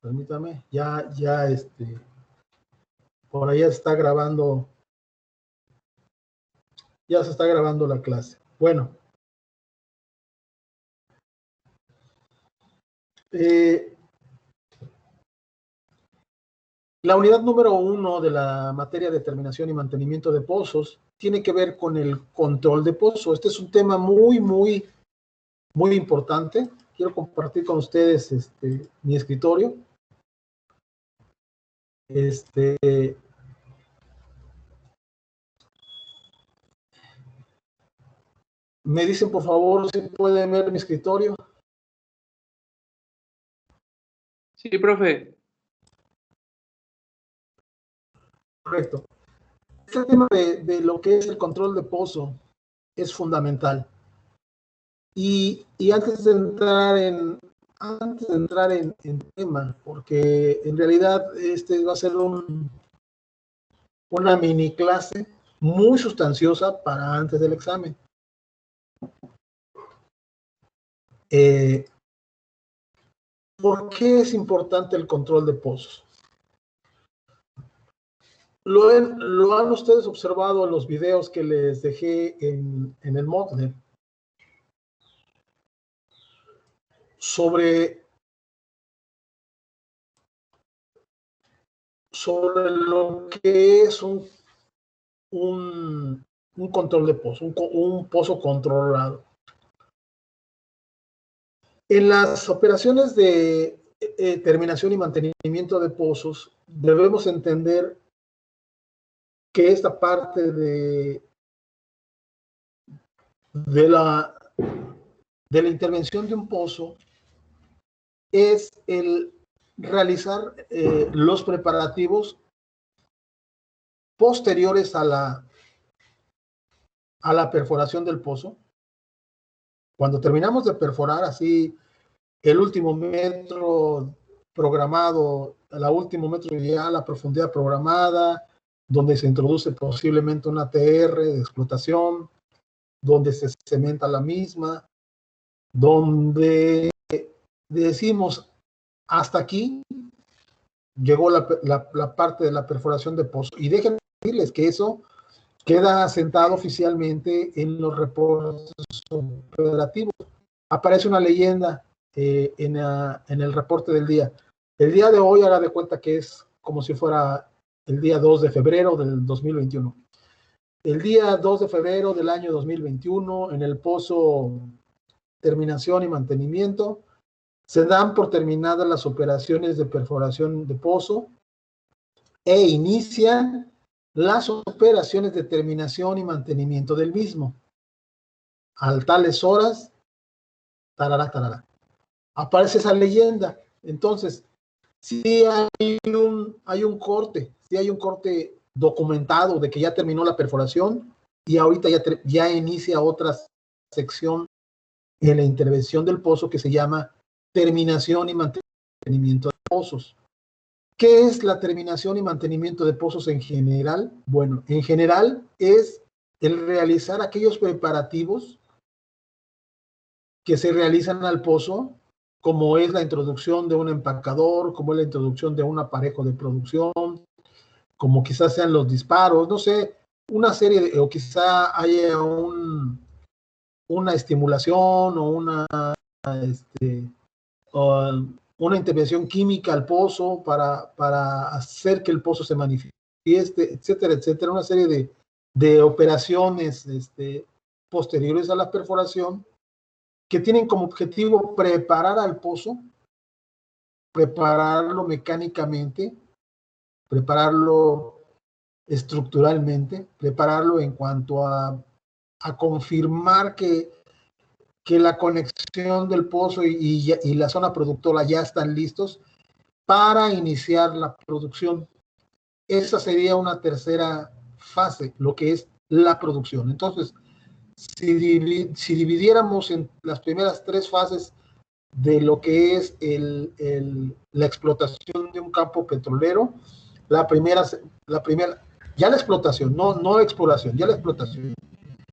Permítame, por ahí está grabando, ya se está grabando la clase. Bueno, la unidad número 1 de la materia de terminación y mantenimiento de pozos tiene que ver con el control de pozo. Este es un tema muy importante. Quiero compartir con ustedes mi escritorio. Me dicen, por favor, si pueden ver mi escritorio. Sí, profe. Correcto. Este tema de lo que es el control de pozo es fundamental. Y antes de entrar en tema, porque en realidad va a ser una mini clase muy sustanciosa para antes del examen. ¿Por qué es importante el control de pozos? Lo han ustedes observado en los videos que les dejé en el Moodle sobre lo que es un control de pozo, un pozo controlado. En las operaciones de terminación y mantenimiento de pozos, debemos entender que esta parte de la intervención de un pozo es el realizar los preparativos posteriores a la perforación del pozo. Cuando terminamos de perforar, así el último metro programado, el último metro ideal, la profundidad programada, donde se introduce posiblemente una TR de explotación, donde se cementa la misma, donde decimos hasta aquí llegó la parte de la perforación de pozo. Y déjenme decirles que eso queda asentado oficialmente en los reportes operativos. Aparece una leyenda en el reporte del día. El día de hoy, haga de cuenta que es como si fuera el día 2 de febrero del 2021. El día 2 de febrero del año 2021, en el pozo terminación y mantenimiento, se dan por terminadas las operaciones de perforación de pozo e inician las operaciones de terminación y mantenimiento del mismo. A tales horas, tarará, tarará. Aparece esa leyenda. Entonces, si hay un corte, si hay un corte documentado de que ya terminó la perforación y ahorita ya inicia otra sección en la intervención del pozo que se llama terminación y mantenimiento de pozos. ¿Qué es la terminación y mantenimiento de pozos en general? Bueno, en general es el realizar aquellos preparativos que se realizan al pozo, como es la introducción de un empacador, como es la introducción de un aparejo de producción, como quizás sean los disparos, no sé, una serie de, o quizá haya una estimulación o una intervención química al pozo para hacer que el pozo se manifieste, etcétera, etcétera, una serie de operaciones posteriores a la perforación que tienen como objetivo preparar al pozo, prepararlo mecánicamente, prepararlo estructuralmente, prepararlo en cuanto a confirmar que la conexión del pozo y la zona productora ya están listos para iniciar la producción. Esa sería una tercera fase, lo que es la producción. Entonces, si dividiéramos en las primeras tres fases de lo que es la explotación de un campo petrolero, la primera, ya la explotación, no exploración, ya la explotación.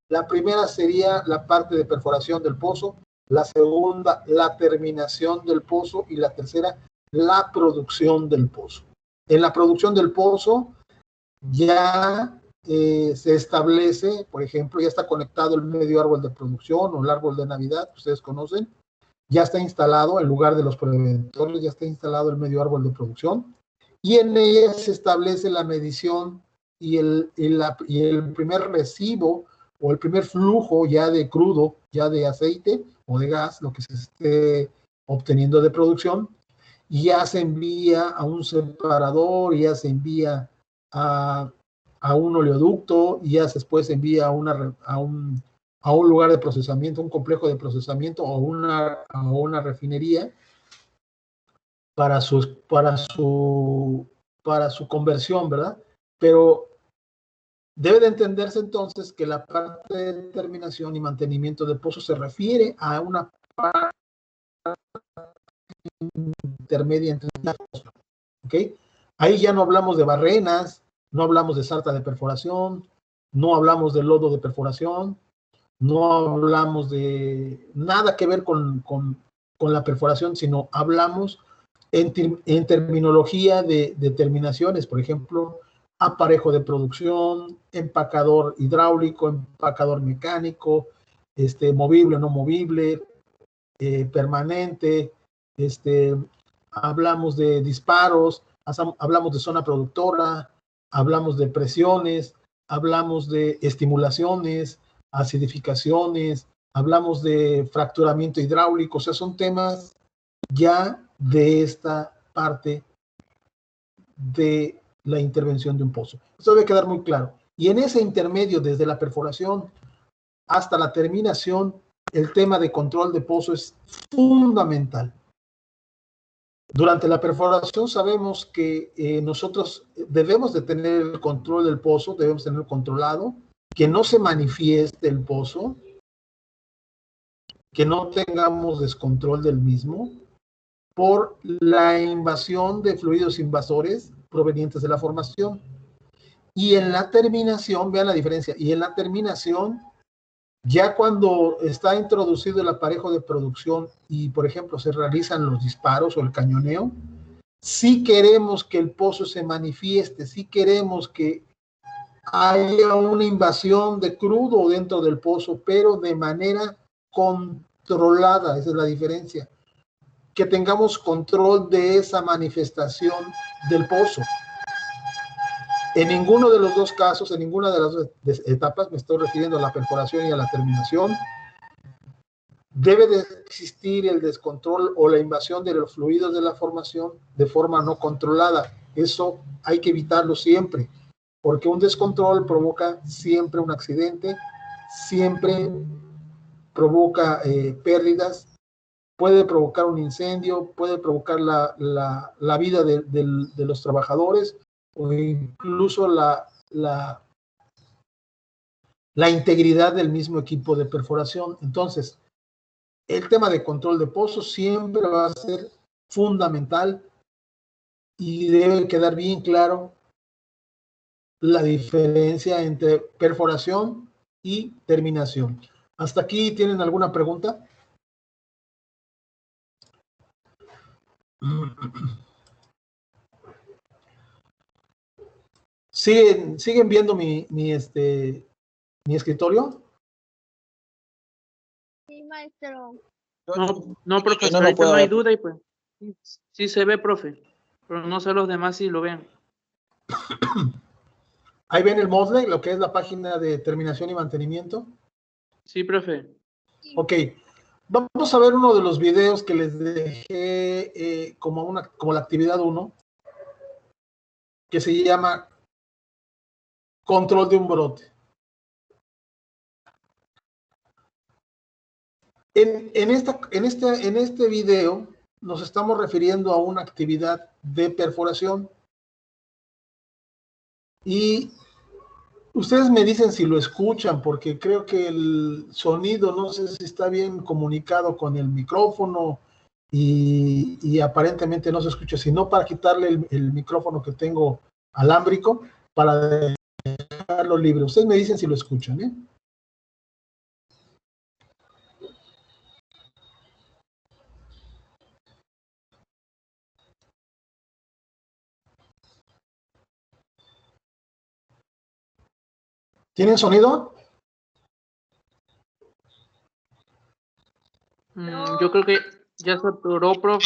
La primera sería la parte de perforación del pozo, La segunda, la terminación del pozo. Y la tercera, la producción del pozo. En la producción del pozo ya se establece, por ejemplo, ya está conectado el medio árbol de producción o el árbol de Navidad, que ustedes conocen. Ya está instalado, en lugar de los preventores, ya está instalado el medio árbol de producción. Y en ella se establece la medición y el primer recibo o el primer flujo ya de crudo, ya de aceite o de gas, lo que se esté obteniendo de producción, y ya se envía a un separador, ya se envía a un oleoducto, y ya después se envía a un lugar de procesamiento, un complejo de procesamiento o una refinería para su conversión, ¿verdad? Pero debe de entenderse entonces que la parte de terminación y mantenimiento de pozos se refiere a una parte intermedia entre las pozos, ¿ok? Ahí ya no hablamos de barrenas, no hablamos de sarta de perforación, no hablamos de lodo de perforación, no hablamos de nada que ver con la perforación, sino hablamos en terminología de terminaciones, por ejemplo, aparejo de producción, empacador hidráulico, empacador mecánico, movible o no movible, permanente, hablamos de disparos, hablamos de zona productora, hablamos de presiones, hablamos de estimulaciones, acidificaciones, hablamos de fracturamiento hidráulico, o sea, son temas ya de esta parte de la intervención de un pozo. Esto debe quedar muy claro. Y en ese intermedio, desde la perforación hasta la terminación, el tema de control de pozo es fundamental. Durante la perforación sabemos que nosotros debemos de tener el control del pozo, debemos tenerlo controlado, que no se manifieste el pozo, que no tengamos descontrol del mismo, por la invasión de fluidos invasores provenientes de la formación. Y en la terminación, vean la diferencia, y en la terminación, ya cuando está introducido el aparejo de producción y, por ejemplo, se realizan los disparos o el cañoneo, sí queremos que el pozo se manifieste, sí queremos que haya una invasión de crudo dentro del pozo, pero de manera controlada, esa es la diferencia. Que tengamos control de esa manifestación del pozo. En ninguno de los dos casos, en ninguna de las dos etapas, me estoy refiriendo a la perforación y a la terminación, debe de existir el descontrol o la invasión de los fluidos de la formación de forma no controlada. Eso hay que evitarlo siempre, porque un descontrol provoca siempre un accidente, siempre provoca pérdidas, puede provocar un incendio, puede provocar la vida de los trabajadores o incluso la integridad del mismo equipo de perforación. Entonces, el tema de control de pozos siempre va a ser fundamental y debe quedar bien claro la diferencia entre perforación y terminación. ¿Hasta aquí tienen alguna pregunta? ¿Siguen viendo mi escritorio? Sí, maestro. No, profe, hasta ahorita no hay duda y pues sí se ve, profe, pero no sé los demás si lo ven. Ahí ven el Moodle, lo que es la página de terminación y mantenimiento. Sí, profe. Ok, vamos a ver uno de los videos que les dejé como la actividad 1, que se llama control de un brote. En este video nos estamos refiriendo a una actividad de perforación y ustedes me dicen si lo escuchan, porque creo que el sonido no sé si está bien comunicado con el micrófono y aparentemente no se escucha, sino para quitarle el micrófono que tengo alámbrico para dejarlo libre. Ustedes me dicen si lo escuchan, ¿eh? ¿Tienen sonido? Yo creo que ya se atoró, profe.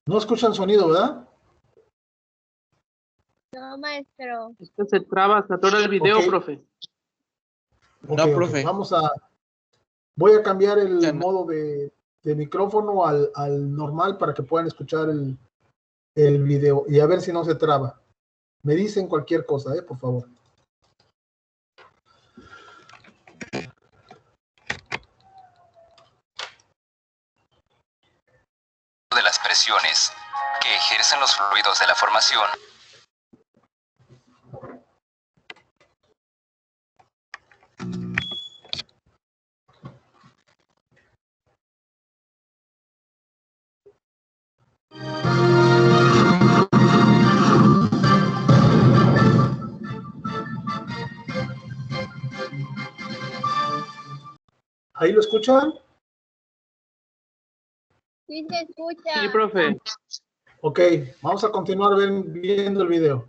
No escuchan sonido, ¿verdad? No, maestro. Es que se traba, se atora el video, Ok. profe. Okay, no, profe. Voy a cambiar el modo de micrófono al normal para que puedan escuchar el video y a ver si no se traba. Me dicen cualquier cosa, por favor. De las presiones que ejercen los fluidos de la formación. ¿Ahí lo escuchan? Sí se escucha. Sí, profe. Ok, vamos a continuar viendo el video.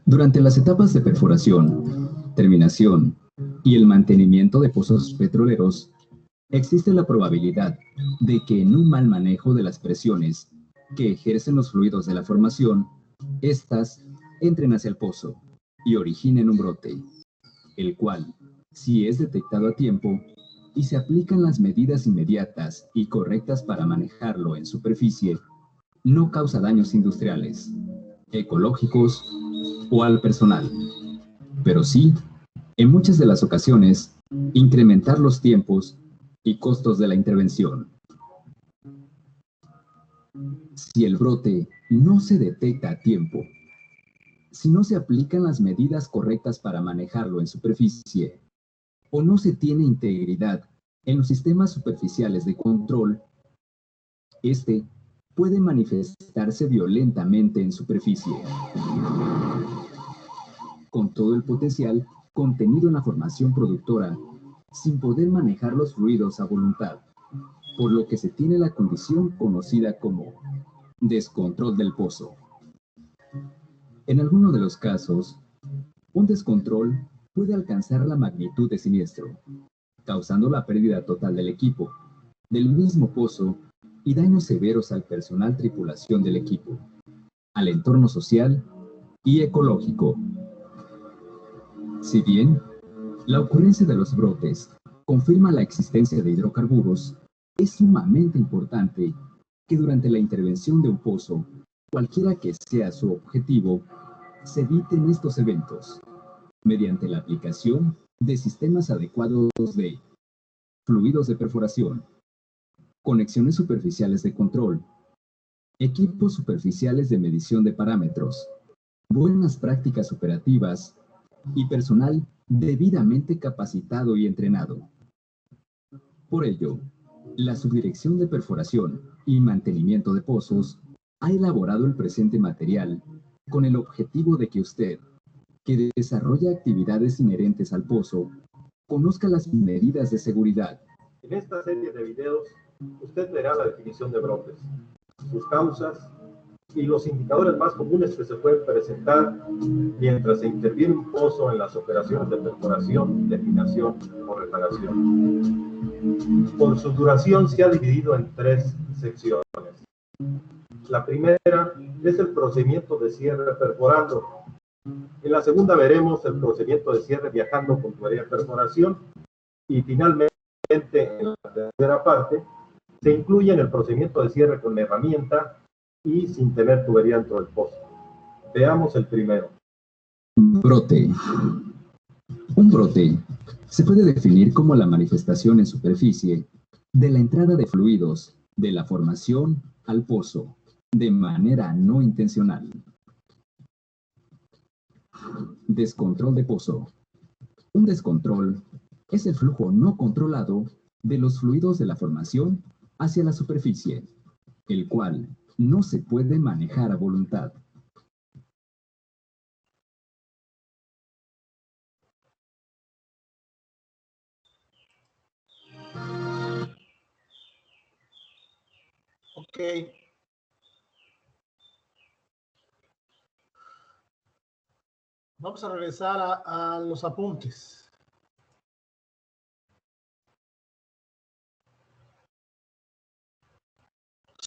Durante las etapas de perforación, terminación y el mantenimiento de pozos petroleros, existe la probabilidad de que en un mal manejo de las presiones que ejercen los fluidos de la formación, éstas entren hacia el pozo y originen un brote, el cual, si es detectado a tiempo y se aplican las medidas inmediatas y correctas para manejarlo en superficie, no causa daños industriales, ecológicos o al personal, pero sí, en muchas de las ocasiones, incrementar los tiempos y costos de la intervención. Si el brote no se detecta a tiempo, si no se aplican las medidas correctas para manejarlo en superficie, o no se tiene integridad en los sistemas superficiales de control, este puede manifestarse violentamente en superficie, con todo el potencial contenido en la formación productora, sin poder manejar los fluidos a voluntad, por lo que se tiene la condición conocida como descontrol del pozo. En alguno de los casos, un descontrol puede alcanzar la magnitud de siniestro, causando la pérdida total del equipo, del mismo pozo y daños severos al personal tripulación del equipo, al entorno social y ecológico. Si bien la ocurrencia de los brotes confirma la existencia de hidrocarburos, es sumamente importante que durante la intervención de un pozo, cualquiera que sea su objetivo, se eviten estos eventos mediante la aplicación de sistemas adecuados de fluidos de perforación, conexiones superficiales de control, equipos superficiales de medición de parámetros, buenas prácticas operativas y personal debidamente capacitado y entrenado. Por ello, la Subdirección de Perforación y Mantenimiento de Pozos ha elaborado el presente material con el objetivo de que usted, que desarrolla actividades inherentes al pozo, conozca las medidas de seguridad. En esta serie de videos, usted verá la definición de brotes, sus causas y los indicadores más comunes que se pueden presentar mientras se interviene un pozo en las operaciones de perforación, definación o reparación. Por su duración se ha dividido en 3 secciones. La primera es el procedimiento de cierre perforando. En la segunda veremos el procedimiento de cierre viajando con tubería de perforación y finalmente en la tercera parte se incluye en el procedimiento de cierre con herramienta y sin tener tubería dentro del pozo. Veamos el primero. Brote. Un brote se puede definir como la manifestación en superficie de la entrada de fluidos de la formación al pozo de manera no intencional. Descontrol de pozo. Un descontrol es el flujo no controlado de los fluidos de la formación hacia la superficie, el cual no se puede manejar a voluntad. Ok. Vamos a regresar a los apuntes.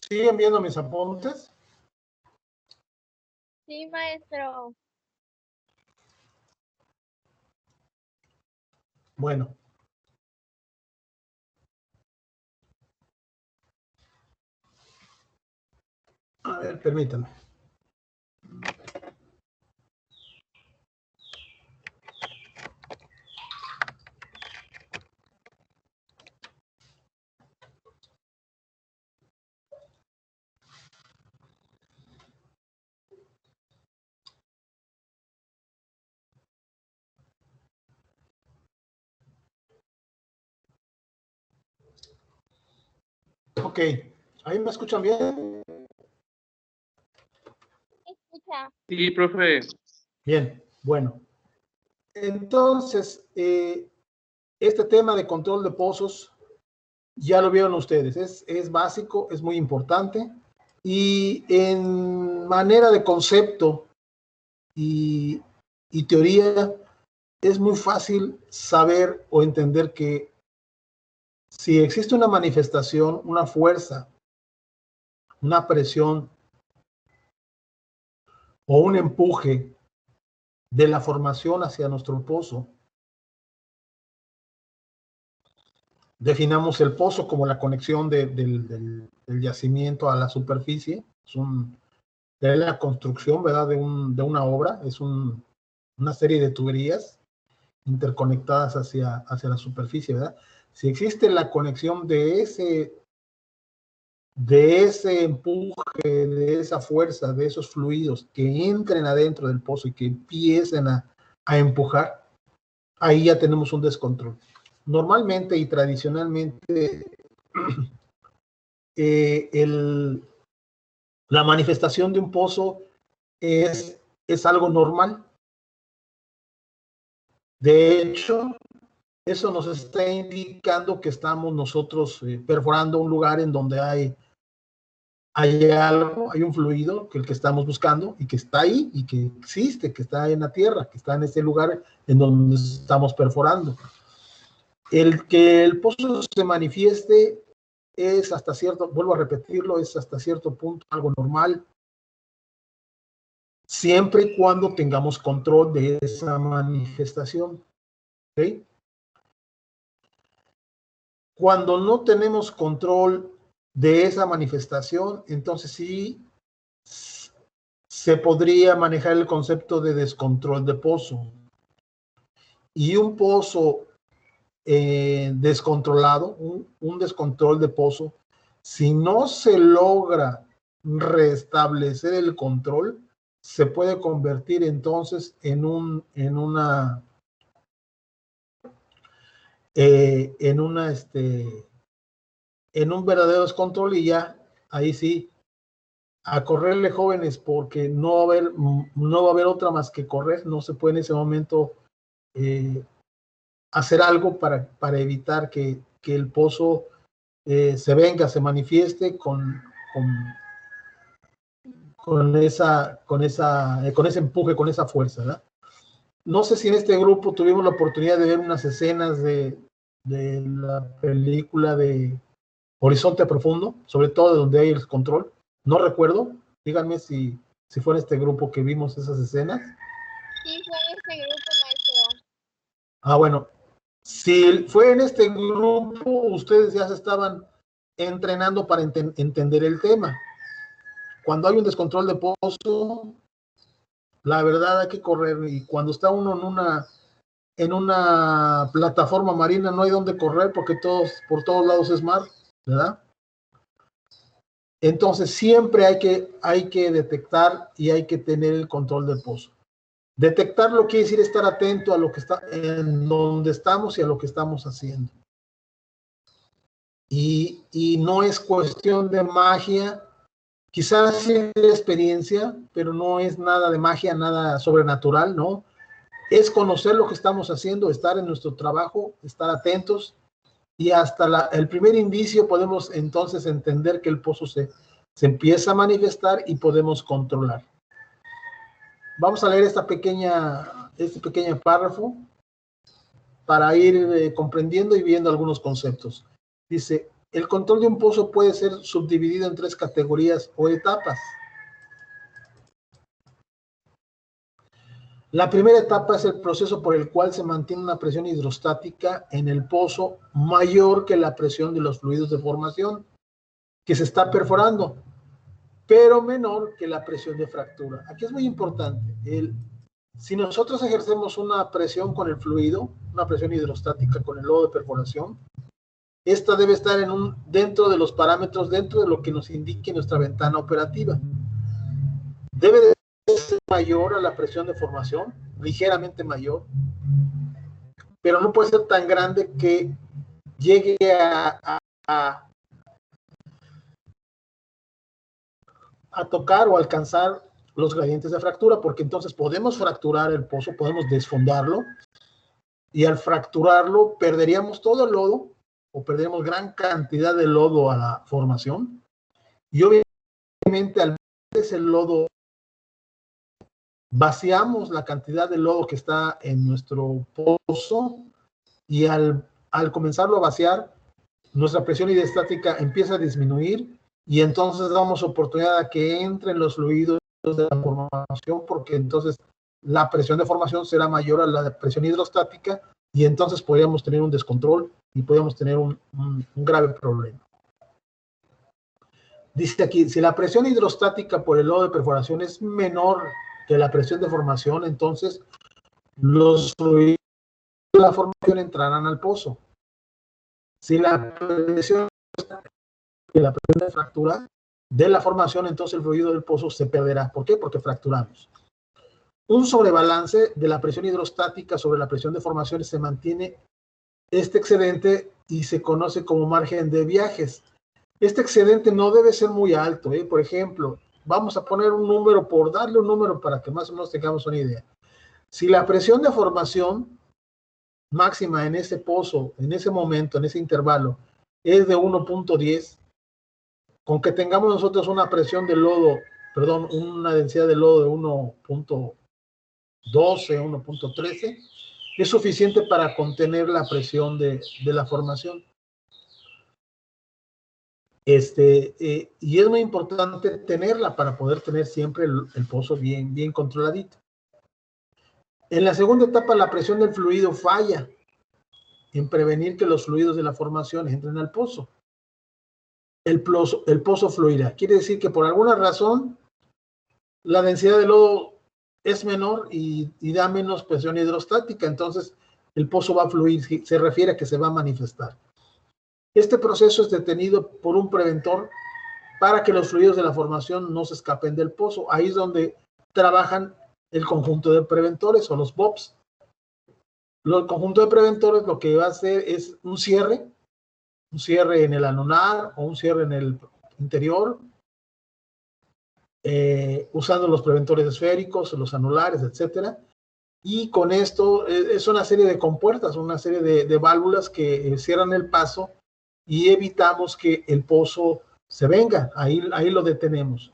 ¿Siguen viendo mis apuntes? Sí, maestro. Bueno. A ver, permítanme. Ok, ¿ahí me escuchan bien? Escucha. Sí, profe. Bien, bueno. Entonces, este tema de control de pozos, ya lo vieron ustedes, es básico, es muy importante. Y en manera de concepto y teoría, es muy fácil saber o entender que si existe una manifestación, una fuerza, una presión o un empuje de la formación hacia nuestro pozo, definamos el pozo como la conexión del yacimiento a la superficie, es la construcción, ¿verdad?, de una obra, es una serie de tuberías interconectadas hacia la superficie, ¿verdad? Si existe la conexión de ese empuje, de esa fuerza, de esos fluidos que entren adentro del pozo y que empiecen a empujar, ahí ya tenemos un descontrol. Normalmente y tradicionalmente, la manifestación de un pozo es algo normal. De hecho, eso nos está indicando que estamos nosotros perforando un lugar en donde hay algo, hay un fluido, que el que estamos buscando y que está ahí y que existe, que está en la tierra, que está en ese lugar en donde estamos perforando. El que el pozo se manifieste es hasta cierto, vuelvo a repetirlo, es hasta cierto punto algo normal, siempre y cuando tengamos control de esa manifestación. ¿Okay? Cuando no tenemos control de esa manifestación, entonces sí se podría manejar el concepto de descontrol de pozo. Y un pozo descontrolado, un descontrol de pozo, si no se logra restablecer el control, se puede convertir entonces en un verdadero descontrol, y ya ahí sí a correrle, jóvenes, porque no va a haber otra más que correr. No se puede en ese momento hacer algo para evitar que el pozo se venga, se manifieste con ese empuje, con esa fuerza, ¿verdad? No sé si en este grupo tuvimos la oportunidad de ver unas escenas de la película de Horizonte Profundo, sobre todo donde hay el control. No recuerdo, díganme si fue en este grupo que vimos esas escenas. Sí, fue en este grupo, maestro. Ah, bueno, si fue en este grupo, ustedes ya se estaban entrenando para entender el tema. Cuando hay un descontrol de pozo, la verdad hay que correr, y cuando está uno en una plataforma marina no hay donde correr porque por todos lados es mar, ¿verdad? Entonces siempre hay que detectar y hay que tener el control del pozo. Detectarlo quiere decir estar atento a lo que está, en donde estamos y a lo que estamos haciendo. Y no es cuestión de magia, quizás sí de experiencia, pero no es nada de magia, nada sobrenatural, ¿no? Es conocer lo que estamos haciendo, estar en nuestro trabajo, estar atentos, y hasta el primer indicio podemos entonces entender que el pozo se empieza a manifestar y podemos controlar. Vamos a leer esta pequeña pequeño párrafo para ir comprendiendo y viendo algunos conceptos. Dice, el control de un pozo puede ser subdividido en 3 categorías o etapas. La primera etapa es el proceso por el cual se mantiene una presión hidrostática en el pozo mayor que la presión de los fluidos de formación que se está perforando, pero menor que la presión de fractura. Aquí es muy importante. Si nosotros ejercemos una presión con el fluido, una presión hidrostática con el lodo de perforación, esta debe estar dentro de los parámetros, dentro de lo que nos indique nuestra ventana operativa. Debe de ser mayor a la presión de formación, ligeramente mayor, pero no puede ser tan grande que llegue a tocar o alcanzar los gradientes de fractura, porque entonces podemos fracturar el pozo, podemos desfondarlo, y al fracturarlo perderíamos todo el lodo, o perderíamos gran cantidad de lodo a la formación, y obviamente al meter el lodo, vaciamos la cantidad de lodo que está en nuestro pozo, y al comenzarlo a vaciar, nuestra presión hidrostática empieza a disminuir, y entonces damos oportunidad a que entren los fluidos de la formación, porque entonces la presión de formación será mayor a la presión hidrostática, y entonces podríamos tener un descontrol y podríamos tener un grave problema. Dice aquí, si la presión hidrostática por el lodo de perforación es menor que la presión de formación, entonces los fluidos de la formación entrarán al pozo. Si la presión de fractura de la formación, entonces el fluido del pozo se perderá. ¿Por qué? Porque fracturamos. Un sobrebalance de la presión hidrostática sobre la presión de formación se mantiene este excedente y se conoce como margen de viajes. Este excedente no debe ser muy alto. Por ejemplo, vamos a poner un número, por darle un número para que más o menos tengamos una idea. Si la presión de formación máxima en ese pozo, en ese momento, en ese intervalo, es de 1.10, con que tengamos nosotros una presión de lodo, perdón, una densidad de lodo de 1.12, 1.13, es suficiente para contener la presión de la formación. Y es muy importante tenerla para poder tener siempre el pozo bien controladito. En la segunda etapa, la presión del fluido falla en prevenir que los fluidos de la formación entren al pozo. El pozo fluirá. Quiere decir que por alguna razón la densidad de lodo es menor y da menos presión hidrostática, entonces el pozo va a fluir, se refiere a que se va a manifestar. Este proceso es detenido por un preventor para que los fluidos de la formación no se escapen del pozo. Ahí es donde trabajan el conjunto de preventores o los BOPs. El conjunto de preventores lo que va a hacer es un cierre en el anular o un cierre en el interior, usando los preventores esféricos, los anulares, etcétera. Y con esto es una serie de compuertas, una serie de válvulas que cierran el paso y evitamos que el pozo se venga. Ahí lo detenemos.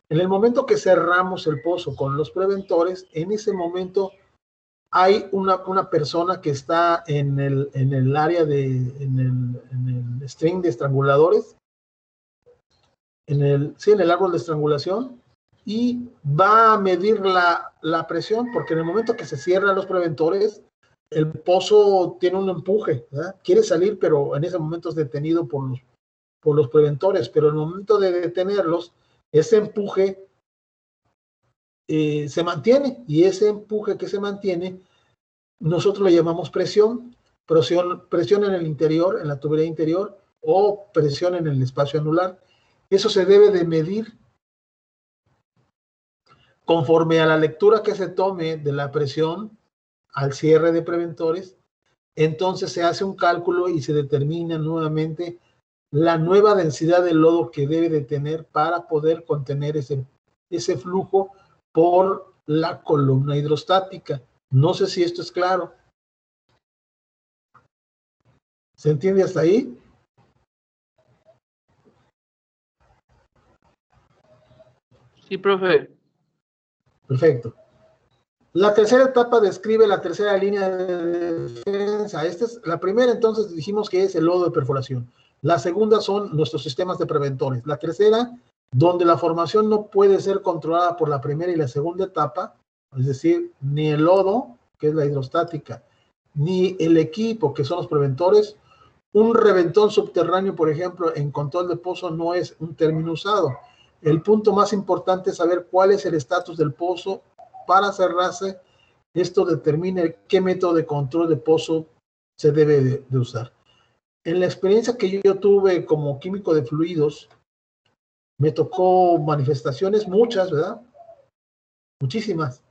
En el momento que cerramos el pozo con los preventores, en ese momento hay una persona que está en el área en el string de estranguladores, en el árbol de estrangulación, y va a medir la presión, porque en el momento que se cierran los preventores, el pozo tiene un empuje, ¿verdad? Quiere salir, pero en ese momento es detenido por los preventores, pero en el momento de detenerlos, ese empuje se mantiene, y ese empuje que se mantiene, nosotros le llamamos presión en el interior, en la tubería interior, o presión en el espacio anular. Eso se debe de medir conforme a la lectura que se tome de la presión al cierre de preventores. Entonces se hace un cálculo y se determina nuevamente la nueva densidad de lodo que debe de tener para poder contener ese flujo por la columna hidrostática. No sé si esto es claro. ¿Se entiende hasta ahí? Sí, profe. Perfecto. La tercera etapa describe la tercera línea de defensa. Esta es la primera, entonces dijimos que es el lodo de perforación. La segunda son nuestros sistemas de preventores. La tercera, donde la formación no puede ser controlada por la primera y la segunda etapa, es decir, ni el lodo, que es la hidrostática, ni el equipo, que son los preventores. Un reventón subterráneo, por ejemplo, en control de pozo no es un término usado. El punto más importante es saber cuál es el estatus del pozo para cerrarse. Esto determina qué método de control de pozo se debe de usar. En la experiencia que yo tuve como químico de fluidos, me tocó manifestaciones, muchas, ¿verdad? Muchísimas.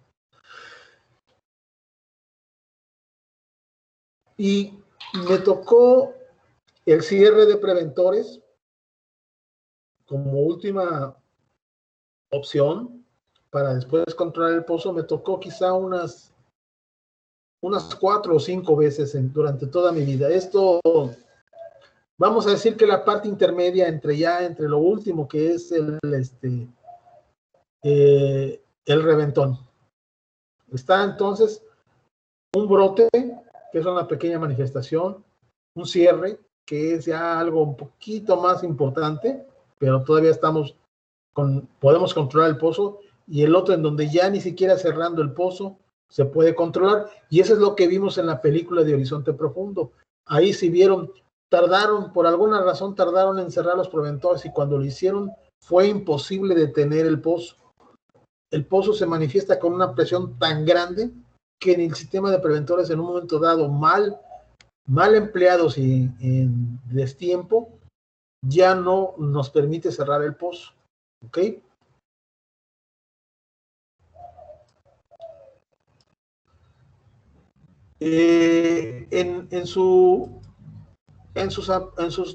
Y me tocó el cierre de preventores como última opción para después controlar el pozo. Me tocó quizá unas 4 o 5 veces durante toda mi vida. Esto, vamos a decir que la parte intermedia entre lo último que es el reventón. Está entonces un brote, que es una pequeña manifestación, un cierre, que es ya algo un poquito más importante, pero todavía podemos controlar el pozo, y el otro en donde ya ni siquiera cerrando el pozo se puede controlar, y eso es lo que vimos en la película de Horizonte Profundo. Ahí si vieron, por alguna razón tardaron en cerrar los preventores, y cuando lo hicieron fue imposible detener el pozo. El pozo se manifiesta con una presión tan grande que en el sistema de preventores, en un momento dado mal empleados y en destiempo, ya no nos permite cerrar el pozo. ¿Ok? En sus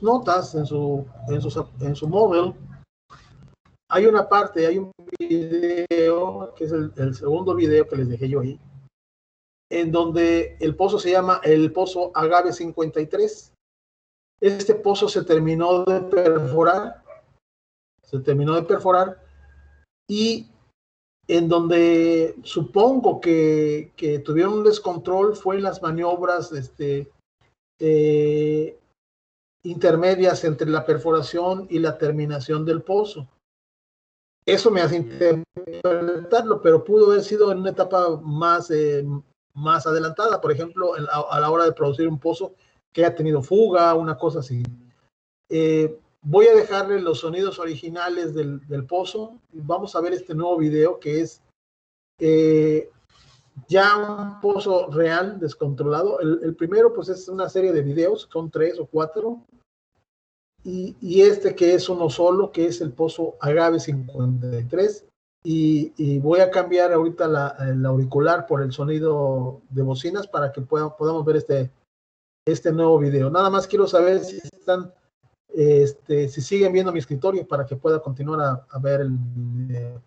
notas, en su móvil, hay un video, que es el segundo video que les dejé yo ahí, en donde el pozo se llama el pozo Agave 53. Este pozo se terminó de perforar, y en donde supongo que tuvieron un descontrol fue en las maniobras intermedias entre la perforación y la terminación del pozo. Eso me hace interpretarlo, pero pudo haber sido en una etapa más adelantada, por ejemplo, a la hora de producir un pozo que ha tenido fuga, una cosa así. Voy a dejarle los sonidos originales del pozo. Vamos a ver este nuevo video, que es ya un pozo real, descontrolado. El primero, pues, es una serie de videos, son 3 o 4, y este que es uno solo, que es el pozo Agave 53, y voy a cambiar ahorita el auricular por el sonido de bocinas para que podamos ver este nuevo video. Nada más quiero saber si están, si siguen viendo mi escritorio para que pueda continuar a ver el video.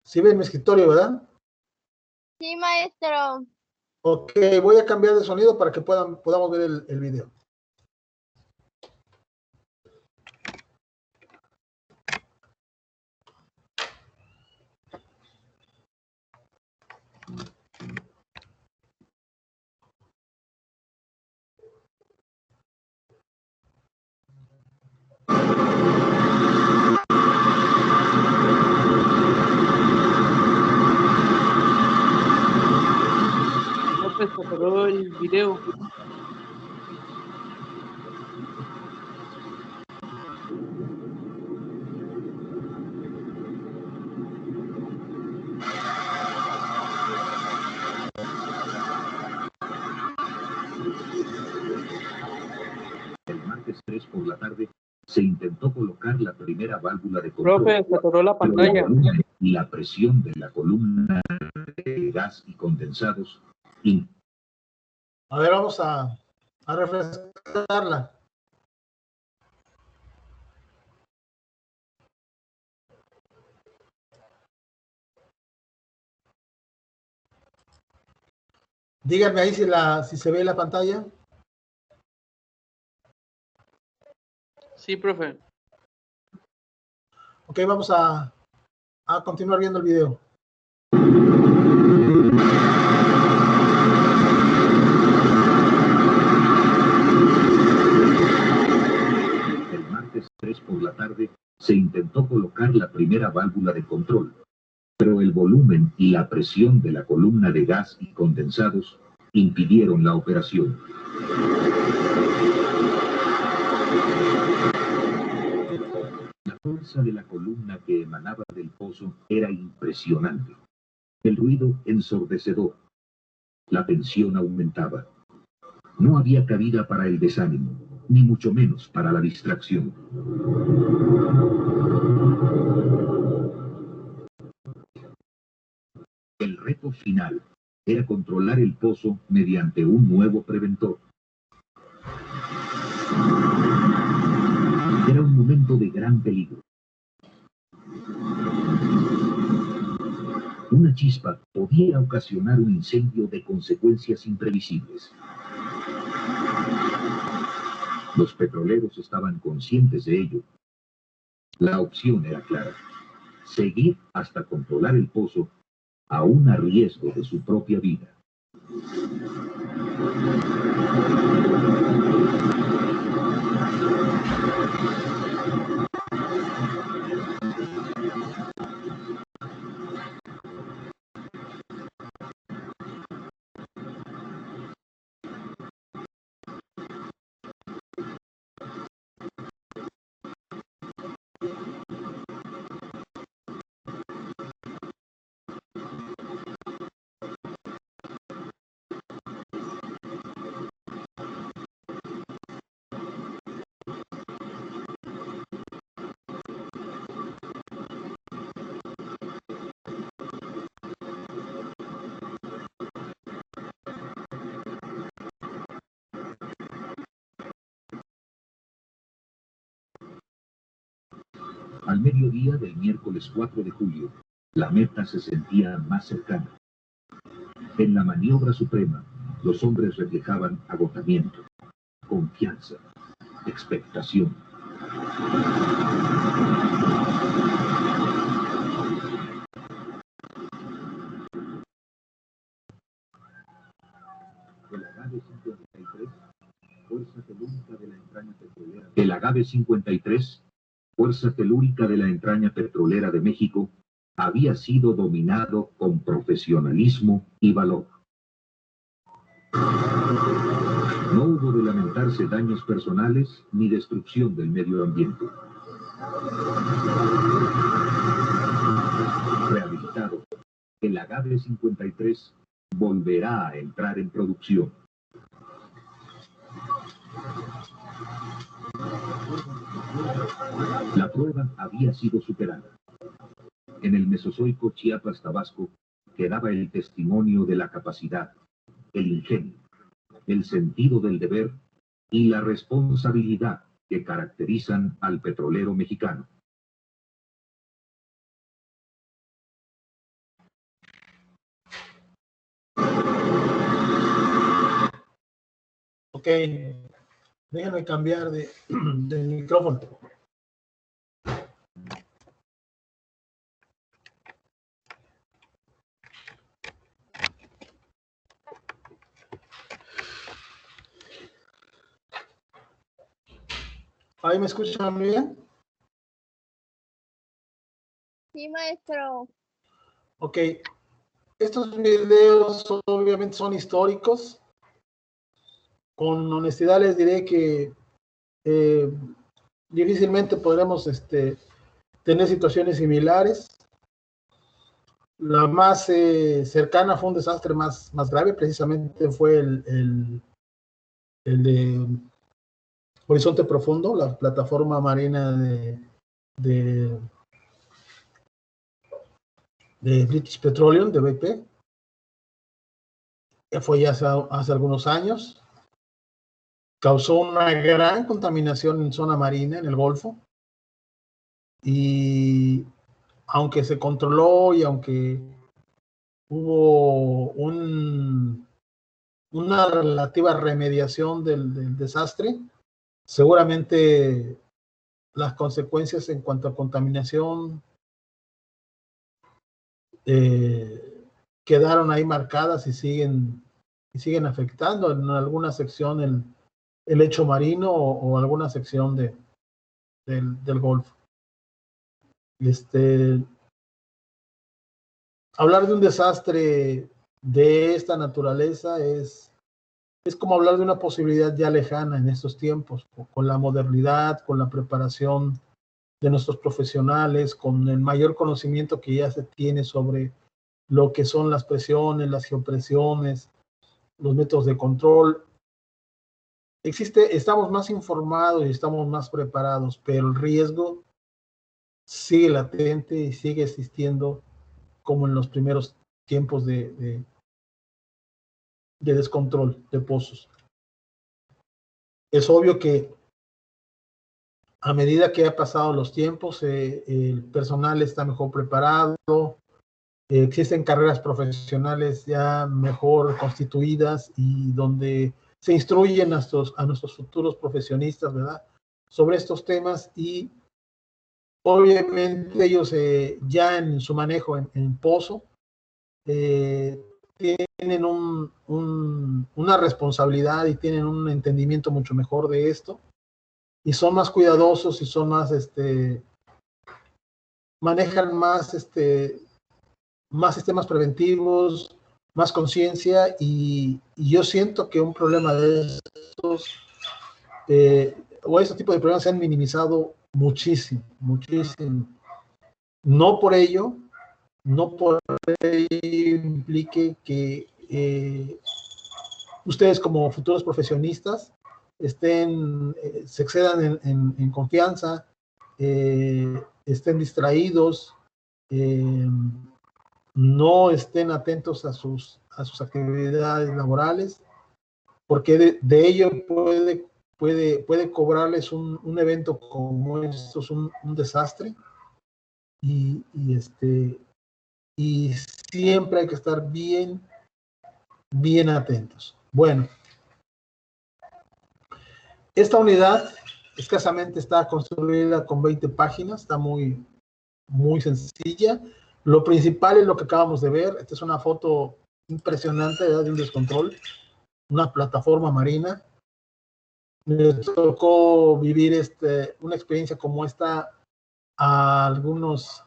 ¿Sí ven mi escritorio, verdad? Sí, maestro. Ok, voy a cambiar de sonido para que podamos ver el video. Se cerró el video. El martes 3 por la tarde se intentó colocar la primera válvula de control. Profe, se atoró la pantalla. Y la presión de la columna de gas y condensados. A ver, vamos a refrescarla. Díganme ahí si se ve la pantalla. Sí, profe. Ok, vamos a continuar viendo el video. El martes 3 por la tarde se intentó colocar la primera válvula de control, pero el volumen y la presión de la columna de gas y condensados impidieron la operación. La fuerza de la columna que emanaba del pozo era impresionante. El ruido ensordecedor. La tensión aumentaba. No había cabida para el desánimo, ni mucho menos para la distracción. El reto final era controlar el pozo mediante un nuevo preventor. Era un momento de gran peligro. Una chispa podía ocasionar un incendio de consecuencias imprevisibles. Los petroleros estaban conscientes de ello. La opción era clara: seguir hasta controlar el pozo, aún a riesgo de su propia vida. Al mediodía del miércoles 4 de julio, la meta se sentía más cercana. En la maniobra suprema, los hombres reflejaban agotamiento, confianza, expectación. El Agave 53, fuerza telúrica de la entraña petrolera. El Agave 53, fuerza telúrica de la entraña petrolera de México, había sido dominado con profesionalismo y valor. No hubo de lamentarse daños personales ni destrucción del medio ambiente. Rehabilitado, el Agave 53 volverá a entrar en producción. La prueba había sido superada. En el Mesozoico Chiapas-Tabasco quedaba el testimonio de la capacidad, el ingenio, el sentido del deber y la responsabilidad que caracterizan al petrolero mexicano. Ok, déjenme cambiar de micrófono. ¿Ahí me escuchan bien? Sí, maestro. Ok, estos videos obviamente son históricos. Con honestidad les diré que difícilmente podremos tener situaciones similares. La más cercana fue un desastre más grave, precisamente fue el de Horizonte Profundo, la plataforma marina de British Petroleum, de BP. Fue ya hace algunos años. Causó una gran contaminación en zona marina, en el Golfo. Y aunque se controló y aunque hubo una relativa remediación del desastre, seguramente las consecuencias en cuanto a contaminación quedaron ahí marcadas y siguen afectando en alguna sección el lecho marino o alguna sección del Golfo. Hablar de un desastre de esta naturaleza es como hablar de una posibilidad ya lejana en estos tiempos, con la modernidad, con la preparación de nuestros profesionales, con el mayor conocimiento que ya se tiene sobre lo que son las presiones, las geopresiones, los métodos de control. Estamos más informados y estamos más preparados, pero el riesgo sigue latente y sigue existiendo como en los primeros tiempos de descontrol de pozos. Es obvio que a medida que ha pasado los tiempos, el personal está mejor preparado, existen carreras profesionales ya mejor constituidas y donde se instruyen a nuestros futuros profesionistas, ¿verdad?, sobre estos temas, y obviamente ellos ya en su manejo en pozo tienen una responsabilidad y tienen un entendimiento mucho mejor de esto, y son más cuidadosos y son más, manejan más, más sistemas preventivos, más conciencia, y yo siento que un problema de estos, o este tipo de problemas se han minimizado muchísimo, muchísimo. No por ello implique que ustedes como futuros profesionistas se excedan en confianza, estén distraídos, no estén atentos a sus actividades laborales, porque de ello puede cobrarles un evento como esto, es un desastre, y siempre hay que estar bien atentos. Bueno, esta unidad escasamente está construida con 20 páginas, está muy sencilla. Lo principal es lo que acabamos de ver. Esta es una foto impresionante, ¿verdad?, de un descontrol, una plataforma marina. Me tocó vivir una experiencia como esta a algunas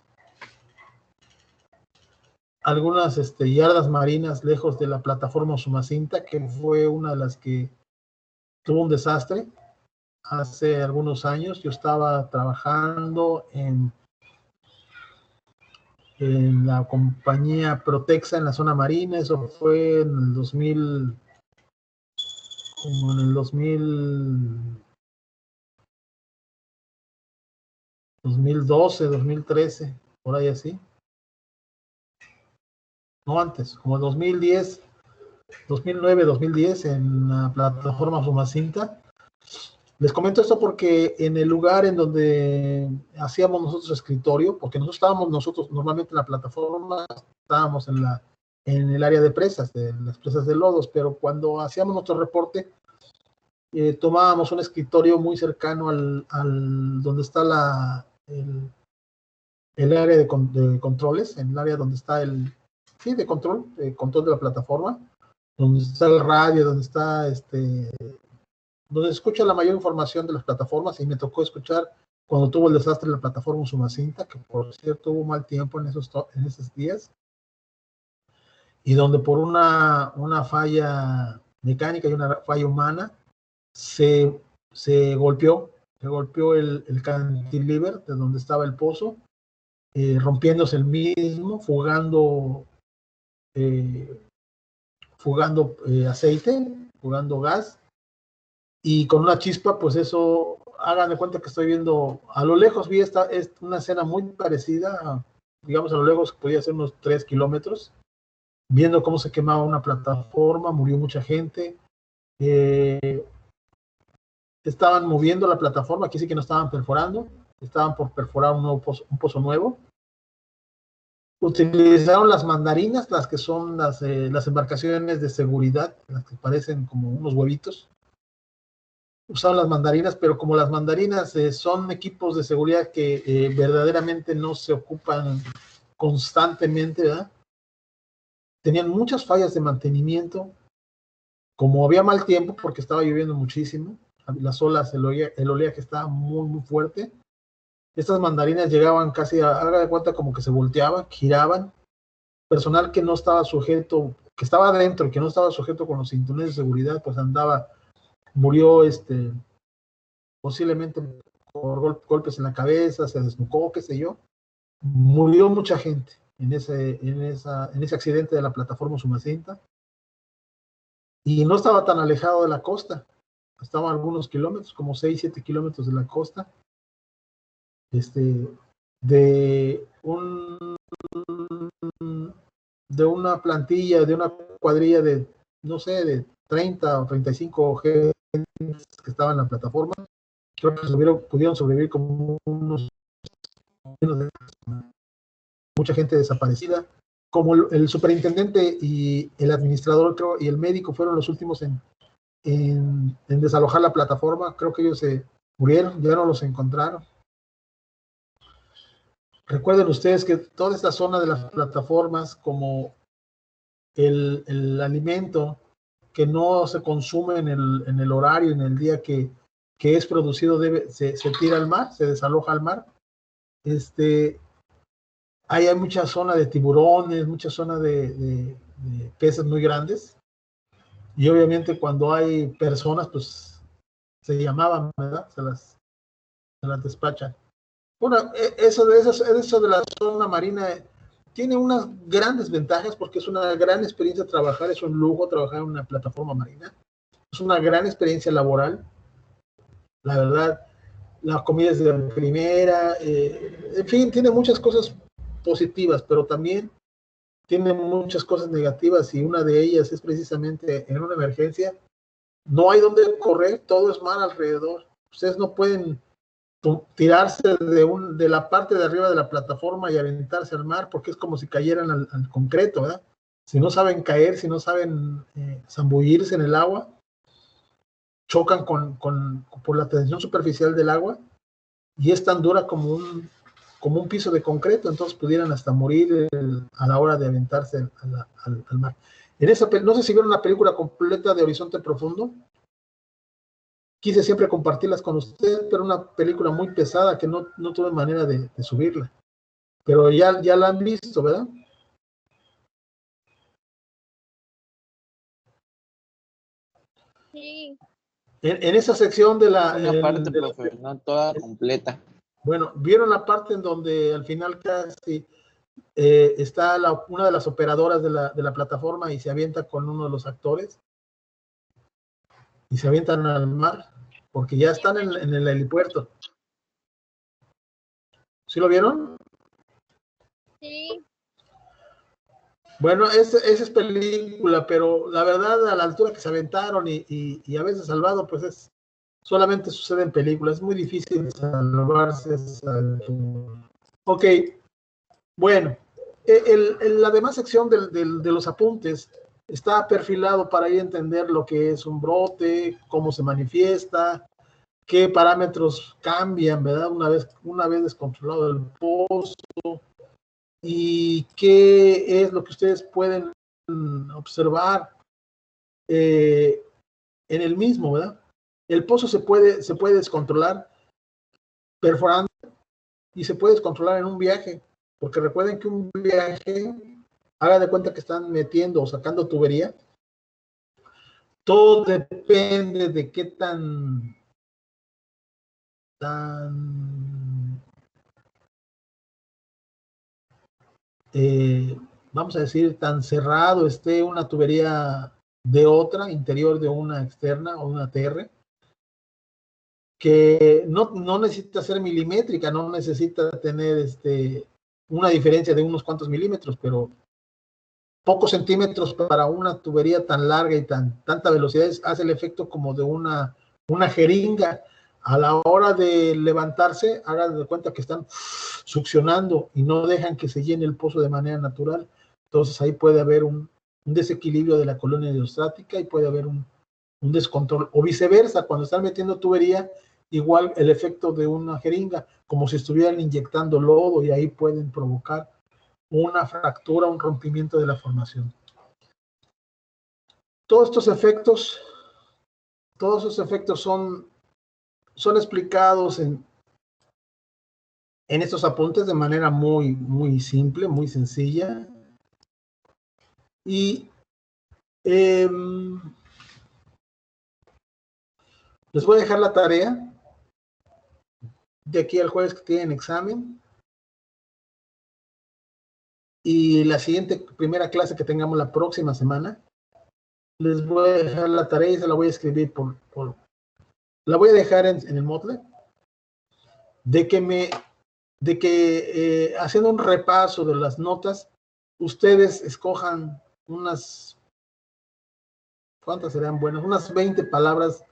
yardas marinas lejos de la plataforma Usumacinta, que fue una de las que tuvo un desastre hace algunos años. Yo estaba trabajando en la compañía Protexa en la zona marina. Eso fue en el 2012, 2013, por ahí así. No antes, como 2010, 2009, 2010, en la plataforma Usumacinta. Les comento esto porque en el lugar en donde hacíamos nosotros escritorio, porque nosotros normalmente en la plataforma estábamos en el área de presas, de las presas de lodos, pero cuando hacíamos nuestro reporte, tomábamos un escritorio muy cercano al donde está el área de controles, en el área donde está de control de la plataforma, donde está el radio, donde está donde se escucha la mayor información de las plataformas. Y me tocó escuchar cuando tuvo el desastre de la plataforma Usumacinta, que por cierto hubo mal tiempo en esos días, y donde por una falla mecánica y una falla humana se golpeó el cantilever de donde estaba el pozo, rompiéndose el mismo, fugando aceite, fugando gas, y con una chispa. Pues eso, hagan de cuenta que estoy viendo, a lo lejos vi es una escena muy parecida, digamos a lo lejos podía ser unos 3 kilómetros, viendo cómo se quemaba una plataforma, murió mucha gente, estaban moviendo la plataforma, aquí sí que no estaban perforando, estaban por perforar un pozo nuevo. Utilizaron las mandarinas, las que son las embarcaciones de seguridad, las que parecen como unos huevitos. usaban las mandarinas, pero como las mandarinas son equipos de seguridad que verdaderamente no se ocupan constantemente, ¿verdad? Tenían muchas fallas de mantenimiento. Como había mal tiempo, porque estaba lloviendo muchísimo, las olas, el oleaje estaba muy, muy fuerte, estas mandarinas llegaban casi, haga de cuenta, como que se volteaban, giraban. Personal que no estaba sujeto, que estaba adentro, que no estaba sujeto con los cinturones de seguridad, pues murió posiblemente por golpes en la cabeza, se desnucó, qué sé yo. Murió mucha gente en ese accidente de la plataforma Usumacinta. Y no estaba tan alejado de la costa, estaba a algunos kilómetros, como 6, 7 kilómetros de la costa, de una plantilla, de una cuadrilla de, no sé, de 30 o 35 gentes que estaban en la plataforma. Creo que pudieron sobrevivir como mucha gente desaparecida. Como el superintendente y el administrador, creo, y el médico fueron los últimos en desalojar la plataforma. Creo que ellos se murieron, ya no los encontraron. Recuerden ustedes que toda esta zona de las plataformas, como el alimento que no se consume en el horario, en el día que es producido, se tira al mar, se desaloja al mar. Hay mucha zona de tiburones, mucha zona de peces muy grandes. Y obviamente cuando hay personas, pues se llamaban, ¿verdad? Se las despachan. Bueno, eso de la zona marina tiene unas grandes ventajas porque es una gran experiencia trabajar, es un lujo trabajar en una plataforma marina. Es una gran experiencia laboral. La verdad, la comida es de primera, en fin, tiene muchas cosas positivas, pero también tiene muchas cosas negativas, y una de ellas es precisamente en una emergencia, no hay donde correr, todo es mar alrededor. Ustedes no pueden tirarse de la parte de arriba de la plataforma y aventarse al mar, porque es como si cayeran al concreto, ¿verdad? Si no saben caer, si no saben zambullirse en el agua, chocan por la tensión superficial del agua, y es tan dura como un piso de concreto, entonces pudieran hasta morir a la hora de aventarse al mar. No sé si vieron la película completa de Horizonte Profundo. Quise siempre compartirlas con ustedes, pero una película muy pesada que no tuve manera de subirla. Pero ya la han visto, ¿verdad? Sí. En esa sección de la... Una parte, profe, no toda completa. Bueno, ¿vieron la parte en donde al final casi está una de las operadoras de la plataforma y se avienta con uno de los actores? Y se avientan al mar, porque ya están en el helipuerto. ¿Sí lo vieron? Sí. Bueno, esa es película, pero la verdad, a la altura que se aventaron y a veces salvado, pues solamente sucede en películas. Es muy difícil salvarse. Ok, bueno, la demás sección de los apuntes está perfilado para ir a entender lo que es un brote, cómo se manifiesta, qué parámetros cambian, ¿verdad? Una vez descontrolado el pozo, y qué es lo que ustedes pueden observar en el mismo, ¿verdad? El pozo se puede descontrolar perforando, y se puede descontrolar en un viaje, porque recuerden que un viaje, haga de cuenta que están metiendo o sacando tubería. Todo depende de qué tan vamos a decir, tan cerrado esté una tubería de otra, interior de una externa o una TR, que no necesita ser milimétrica, no necesita tener una diferencia de unos cuantos milímetros, pero pocos centímetros para una tubería tan larga y tanta velocidad hace el efecto como de una jeringa. A la hora de levantarse, hagan de cuenta que están succionando y no dejan que se llene el pozo de manera natural. Entonces ahí puede haber un desequilibrio de la colonia hidrostática y puede haber un un descontrol, o viceversa, cuando están metiendo tubería, igual el efecto de una jeringa, como si estuvieran inyectando lodo, y ahí pueden provocar una fractura, un rompimiento de la formación. Todos esos efectos son explicados en estos apuntes de manera muy simple, muy sencilla. Y les voy a dejar la tarea de aquí al jueves que tienen examen. Y la primera clase que tengamos la próxima semana, les voy a dejar la tarea y se la voy a escribir la voy a dejar en el Moodle, de que haciendo un repaso de las notas, ustedes escojan unas, ¿cuántas serán buenas? Unas 20 palabras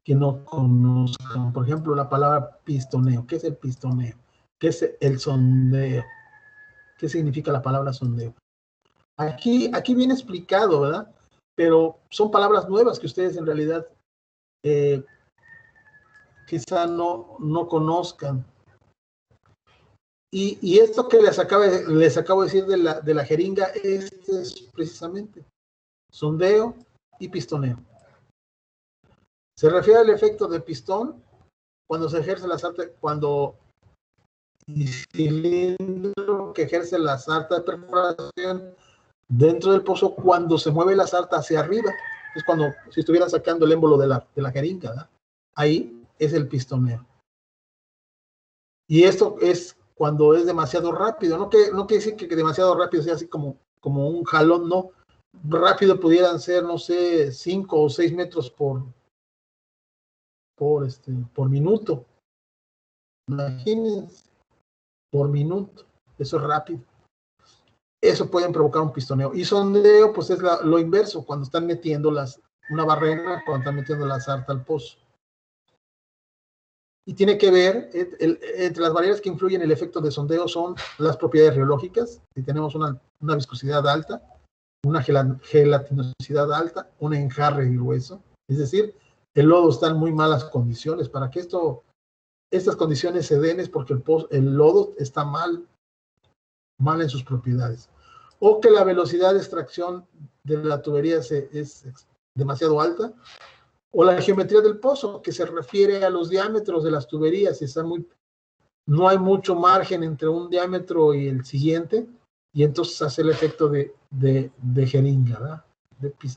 que no conozcan. Por ejemplo, la palabra pistoneo. ¿Qué es el pistoneo? ¿Qué es el sondeo? ¿Qué significa la palabra sondeo? Aquí viene explicado, ¿verdad? Pero son palabras nuevas que ustedes en realidad quizá no conozcan. Y esto que les acabo de decir de la jeringa, es precisamente sondeo y pistoneo. Se refiere al efecto de pistón cuando se ejerce la sarta, cuando el cilindro que ejerce la sarta de perforación dentro del pozo, cuando se mueve la sarta hacia arriba. Es como si estuvieran sacando el émbolo de la jeringa, ¿verdad? Ahí es el pistoneo. Y esto es cuando es demasiado rápido. No quiere decir que demasiado rápido sea así como un jalón, no. Rápido pudieran ser, no sé, 5 o 6 metros por minuto. Imagínense, por minuto. Eso es rápido. Eso pueden provocar un pistoneo. Y sondeo, pues es lo inverso, cuando están metiendo una barrera, cuando están metiendo la sarta al pozo. Y tiene que ver, entre las variables que influyen en el efecto de sondeo son las propiedades reológicas. Si tenemos una viscosidad alta, una gelatinosidad alta, un enjarre grueso. Es decir, el lodo está en muy malas condiciones. Para que estas condiciones se den es porque el lodo está mal en sus propiedades. O que la velocidad de extracción de la tubería es demasiado alta. O la geometría del pozo, que se refiere a los diámetros de las tuberías. No hay mucho margen entre un diámetro y el siguiente, y entonces hace el efecto de jeringa, ¿verdad?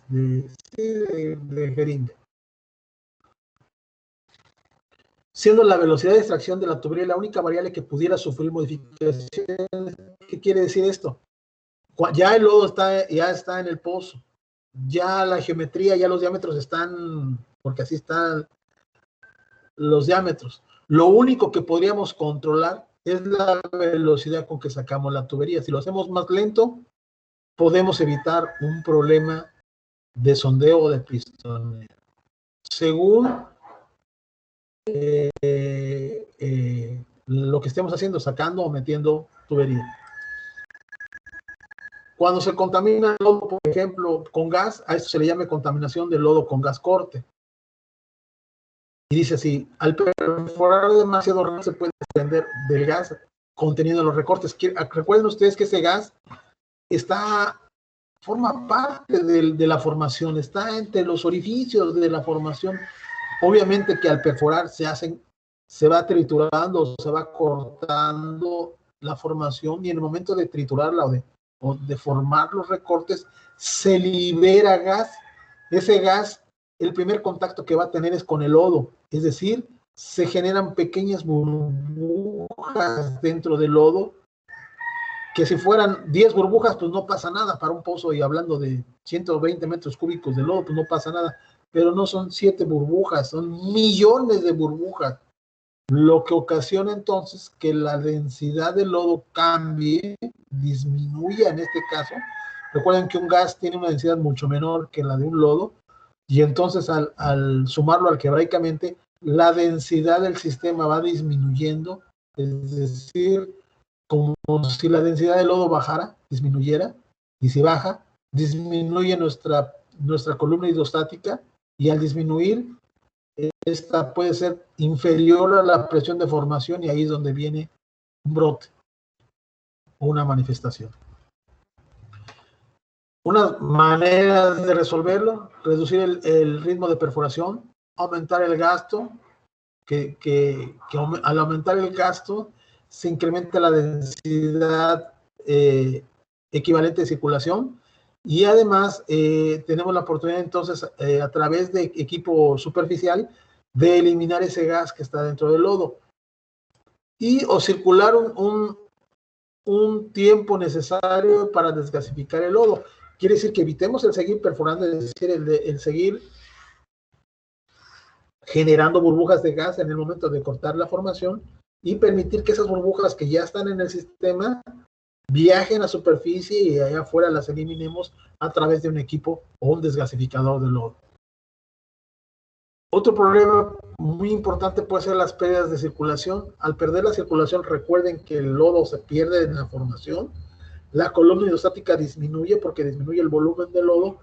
De jeringa. Siendo la velocidad de extracción de la tubería la única variable que pudiera sufrir modificaciones. ¿Qué quiere decir esto? Ya el lodo ya está en el pozo. Ya la geometría, ya los diámetros están, porque así están los diámetros. Lo único que podríamos controlar es la velocidad con que sacamos la tubería. Si lo hacemos más lento, podemos evitar un problema de sondeo o de pistoneo. Según lo que estemos haciendo, sacando o metiendo tubería. Cuando se contamina el lodo, por ejemplo, con gas, a esto se le llama contaminación del lodo con gas corte. Y dice así: al perforar demasiado rápido se puede desprender del gas conteniendo los recortes. Recuerden ustedes que ese gas forma parte de la formación, está entre los orificios de la formación. Obviamente que al perforar se va triturando, se va cortando la formación, y en el momento de triturarla o de formar los recortes, se libera gas. Ese gas, el primer contacto que va a tener es con el lodo, es decir, se generan pequeñas burbujas dentro del lodo, que si fueran 10 burbujas, pues no pasa nada para un pozo, y hablando de 120 metros cúbicos de lodo, pues no pasa nada, pero no son 7 burbujas, son millones de burbujas, lo que ocasiona entonces que la densidad del lodo cambie, disminuya en este caso. Recuerden que un gas tiene una densidad mucho menor que la de un lodo, y entonces al sumarlo algebraicamente, la densidad del sistema va disminuyendo, es decir, como si la densidad del lodo disminuyera, y si baja, disminuye nuestra columna hidrostática, y al disminuir, esta puede ser inferior a la presión de formación y ahí es donde viene un brote o una manifestación. Una manera de resolverlo, reducir el ritmo de perforación, aumentar el gasto, que al aumentar el gasto se incrementa la densidad equivalente de circulación y además tenemos la oportunidad entonces a través de equipo superficial de eliminar ese gas que está dentro del lodo y o circular un tiempo necesario para desgasificar el lodo. Quiere decir que evitemos el seguir perforando, es decir, el seguir generando burbujas de gas en el momento de cortar la formación y permitir que esas burbujas que ya están en el sistema viajen a superficie y allá afuera las eliminemos a través de un equipo o un desgasificador de lodo. Otro problema muy importante puede ser las pérdidas de circulación. Al perder la circulación, recuerden que el lodo se pierde en la formación, la columna hidrostática disminuye porque disminuye el volumen del lodo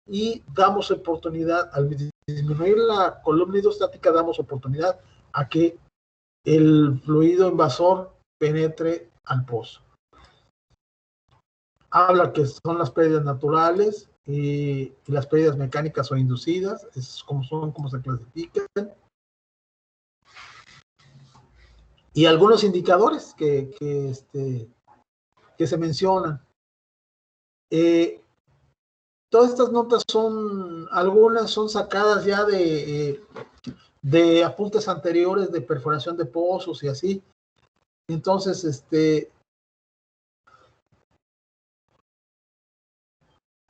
y damos oportunidad, al disminuir la columna hidrostática, damos oportunidad a que el fluido invasor penetre al pozo. Habla que son las pérdidas naturales y las pérdidas mecánicas o inducidas, es como se clasifican. Y algunos indicadores que se mencionan. Todas estas notas algunas son sacadas ya de apuntes anteriores de perforación de pozos y así. Entonces,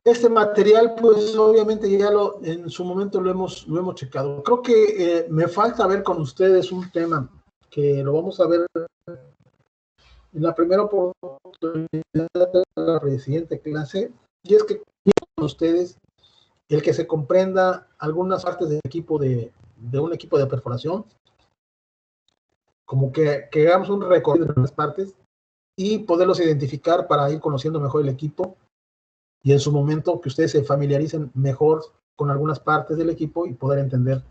este material, pues obviamente ya en su momento lo hemos checado. Creo que me falta ver con ustedes un tema que lo vamos a ver en la primera oportunidad de la siguiente clase, y es que con ustedes el que se comprenda algunas partes del equipo de un equipo de perforación, como que hagamos un recorrido de las partes y poderlos identificar para ir conociendo mejor el equipo y en su momento que ustedes se familiaricen mejor con algunas partes del equipo y poder entender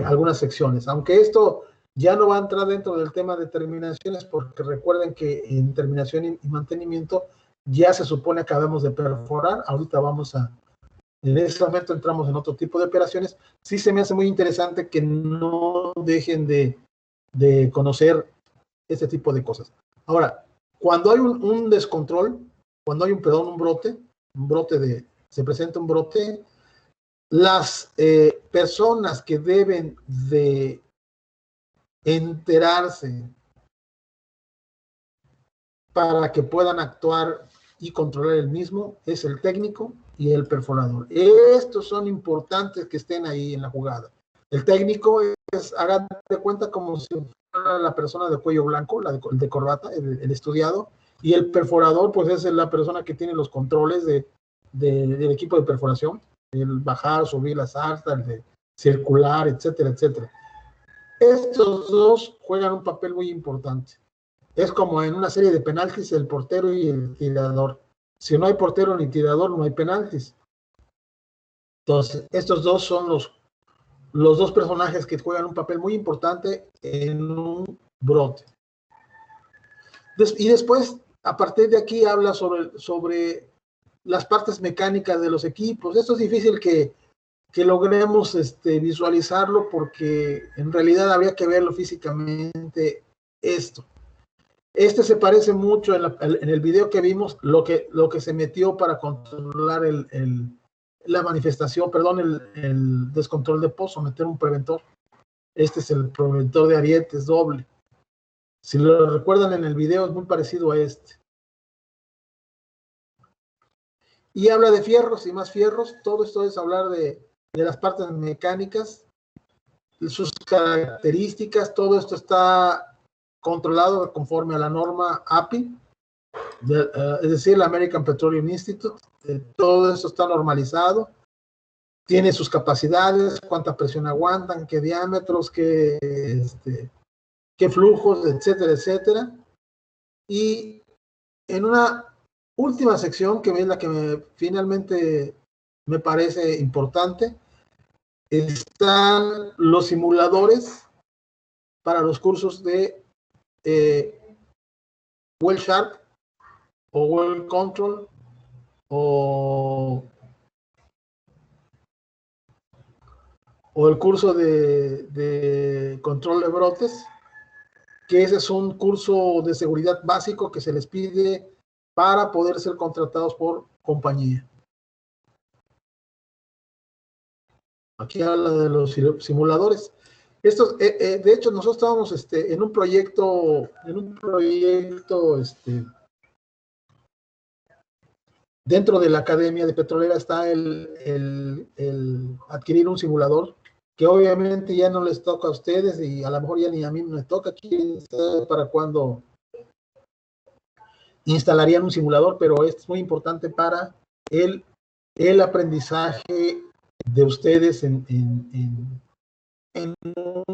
algunas secciones. Aunque esto ya no va a entrar dentro del tema de terminaciones, porque recuerden que en terminación y mantenimiento ya se supone que acabamos de perforar. Ahorita en ese momento entramos en otro tipo de operaciones. Sí se me hace muy interesante que no dejen de conocer este tipo de cosas. Ahora, cuando hay un descontrol, cuando hay se presenta un brote, las personas que deben de enterarse para que puedan actuar y controlar el mismo es el técnico y el perforador. Estos son importantes que estén ahí en la jugada. El técnico hagan de cuenta como si fuera la persona de cuello blanco, el de corbata, el estudiado, y el perforador pues es la persona que tiene los controles del equipo de perforación, el bajar, subir las astas, el de circular, etcétera, etcétera. Estos dos juegan un papel muy importante. Es como en una serie de penaltis, el portero y el tirador. Si no hay portero ni tirador, no hay penaltis. Entonces, estos dos son los dos personajes que juegan un papel muy importante en un brote. Y después, a partir de aquí, habla sobre las partes mecánicas de los equipos. Esto es difícil que logremos visualizarlo porque en realidad habría que verlo físicamente esto. Se parece mucho en el video que vimos, lo que se metió para controlar la manifestación, perdón, el descontrol de pozo, meter un preventor. Este es el preventor de arietes doble. Si lo recuerdan en el video, es muy parecido a este. Y habla de fierros y más fierros. Todo esto es hablar de las partes mecánicas, sus características. Todo esto está controlado conforme a la norma API, es decir, la American Petroleum Institute. Todo esto está normalizado. Tiene sus capacidades, cuánta presión aguantan, qué diámetros, qué flujos, etcétera, etcétera. Y en una última sección, que es la que finalmente me parece importante, están los simuladores para los cursos de Well Sharp o Well Control o el curso de control de brotes, que ese es un curso de seguridad básico que se les pide para poder ser contratados por compañía. Aquí habla de los simuladores. Estos, de hecho, nosotros estábamos en un proyecto, dentro de la Academia de Petrolera está el adquirir un simulador, que obviamente ya no les toca a ustedes y a lo mejor ya ni a mí me toca, quién sabe para cuándo instalarían un simulador, pero es muy importante para el aprendizaje de ustedes en un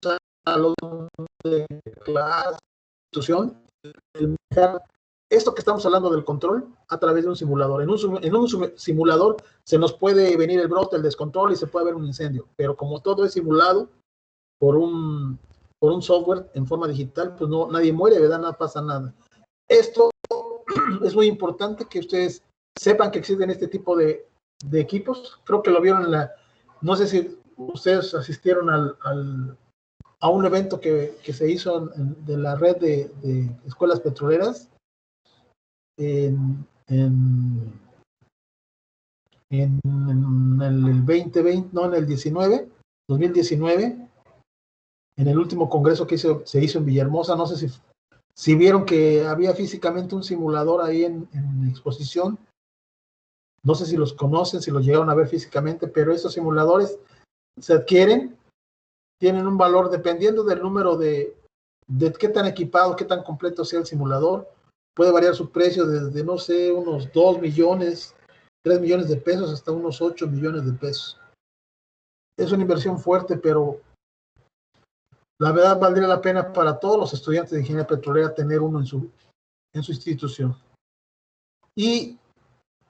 salón de clase, institución, esto que estamos hablando del control a través de un simulador. En un simulador se nos puede venir el brote, el descontrol y se puede ver un incendio, pero como todo es simulado por un software en forma digital, pues no, nadie muere, ¿verdad? No pasa nada. Esto es muy importante que ustedes sepan que existen este tipo de equipos. Creo que lo vieron en la, no sé si ustedes asistieron a un evento que se hizo de la red de escuelas petroleras en el 2020, no, en el 2019, en el último congreso que se hizo en Villahermosa. No sé si vieron que había físicamente un simulador ahí en exposición. No sé si los conocen, si los llegaron a ver físicamente, pero estos simuladores se adquieren, tienen un valor dependiendo del número de qué tan equipado, qué tan completo sea el simulador. Puede variar su precio desde, no sé, unos 2 millones, 3 millones de pesos hasta unos 8 millones de pesos. Es una inversión fuerte, pero la verdad valdría la pena para todos los estudiantes de ingeniería petrolera tener uno en su institución. Y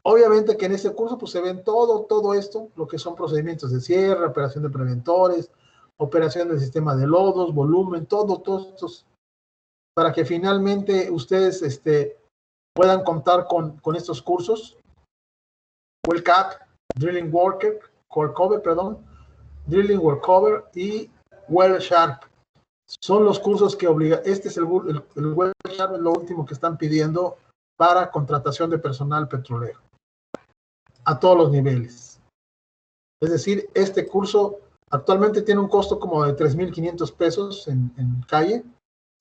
obviamente que en este curso pues se ven todo esto, lo que son procedimientos de cierre, operación de preventores, operación del sistema de lodos, volumen, todos estos, para que finalmente ustedes puedan contar con estos cursos. Well CAP, Drilling Workover, Drilling Workover y Well Sharp. Son los cursos que obligan. Este es el Well Sharp, es lo último que están pidiendo para contratación de personal petrolero a todos los niveles. Es decir, este curso actualmente tiene un costo como de 3,500 pesos en calle,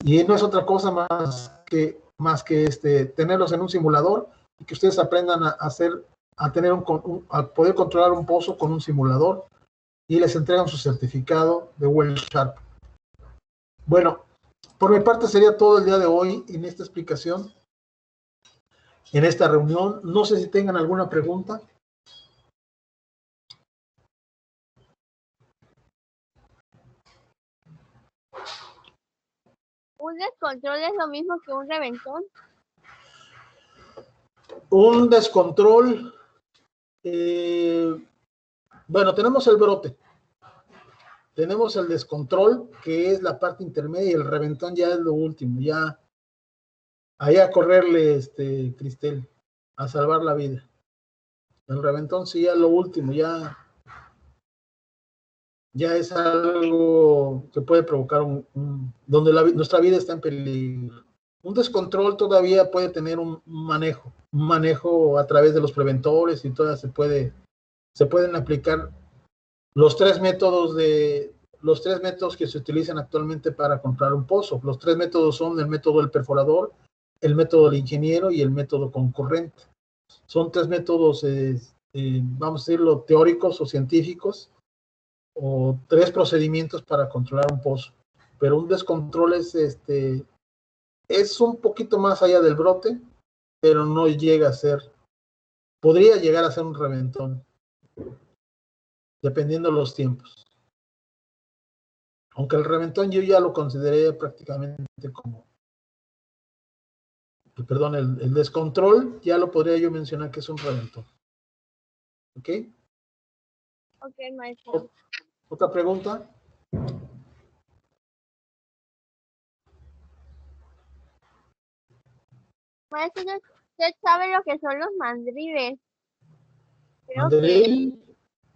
y no es otra cosa más que tenerlos en un simulador y que ustedes aprendan a poder controlar un pozo con un simulador, y les entregan su certificado de Well Sharp. Bueno, por mi parte sería todo el día de hoy en esta explicación, en esta reunión. No sé si tengan alguna pregunta. ¿Un descontrol es lo mismo que un reventón? Un descontrol, bueno, tenemos el brote, tenemos el descontrol, que es la parte intermedia, y el reventón ya es lo último, ya allá a correrle, Cristel, a salvar la vida. El reventón sí ya es lo último, ya es algo que puede provocar donde nuestra vida está en peligro. Un descontrol todavía puede tener un manejo a través de los preventores, y todas se pueden aplicar los tres métodos que se utilizan actualmente para controlar un pozo. Los tres métodos son el método del perforador, el método del ingeniero y el método concurrente. Son tres métodos, vamos a decirlo, teóricos o científicos, o tres procedimientos para controlar un pozo. Pero un descontrol es un poquito más allá del brote, pero no llega a ser, podría llegar a ser un reventón, dependiendo de los tiempos. Aunque el reventón yo ya lo consideré prácticamente como, perdón, el descontrol ya lo podría yo mencionar que es un reventón. ¿Ok? Ok, maestro. ¿Otra pregunta? Maestro, ¿usted sabe lo que son los mandriles? Creo ¿Mandril?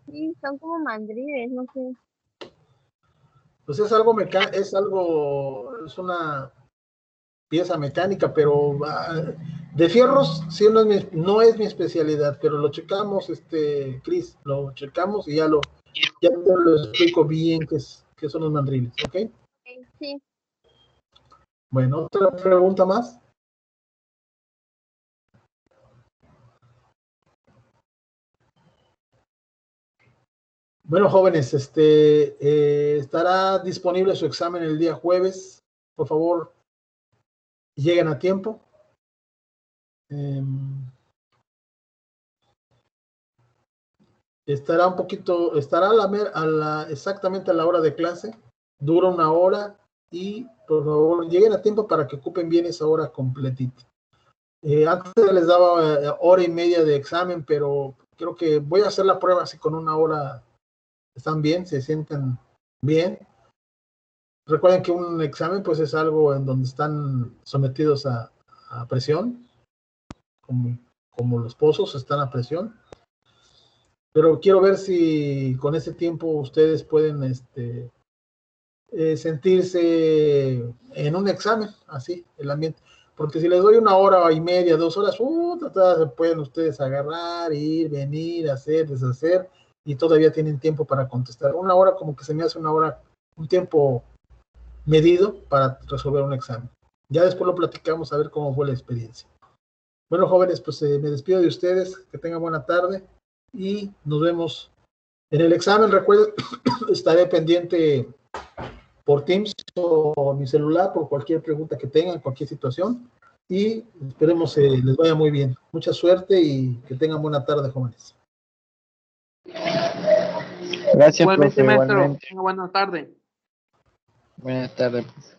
que sí, son como mandriles, no sé. Pues es algo es una pieza mecánica, pero de fierros sí no es mi especialidad, pero lo checamos, Cris, lo checamos y ya te lo explico bien qué son los mandriles, ¿ok? Sí. Bueno, otra pregunta más. Bueno, jóvenes, estará disponible su examen el día jueves. Por favor, lleguen a tiempo. Estará exactamente a la hora de clase. Dura 1 hora y por favor lleguen a tiempo para que ocupen bien esa hora completita. Antes les daba hora y media de examen, pero creo que voy a hacer la prueba así con 1 hora. ¿Están bien? ¿Se sienten bien? Recuerden que un examen pues es algo en donde están sometidos a presión, como los pozos están a presión. Pero quiero ver si con ese tiempo ustedes pueden sentirse en un examen, así, el ambiente. Porque si les doy 1 hora y media, 2 horas, se pueden ustedes agarrar, ir, venir, hacer, deshacer, y todavía tienen tiempo para contestar. 1 hora como que se me hace 1 hora, un tiempo medido para resolver un examen. Ya después lo platicamos a ver cómo fue la experiencia. Bueno, jóvenes, pues me despido de ustedes, que tengan buena tarde y nos vemos en el examen. Recuerden, estaré pendiente por Teams o mi celular por cualquier pregunta que tengan, cualquier situación, y esperemos les vaya muy bien. Mucha suerte y que tengan buena tarde, jóvenes. Gracias, Igualmente, profe, maestro. igualmente. Buenas tardes. Buenas tardes.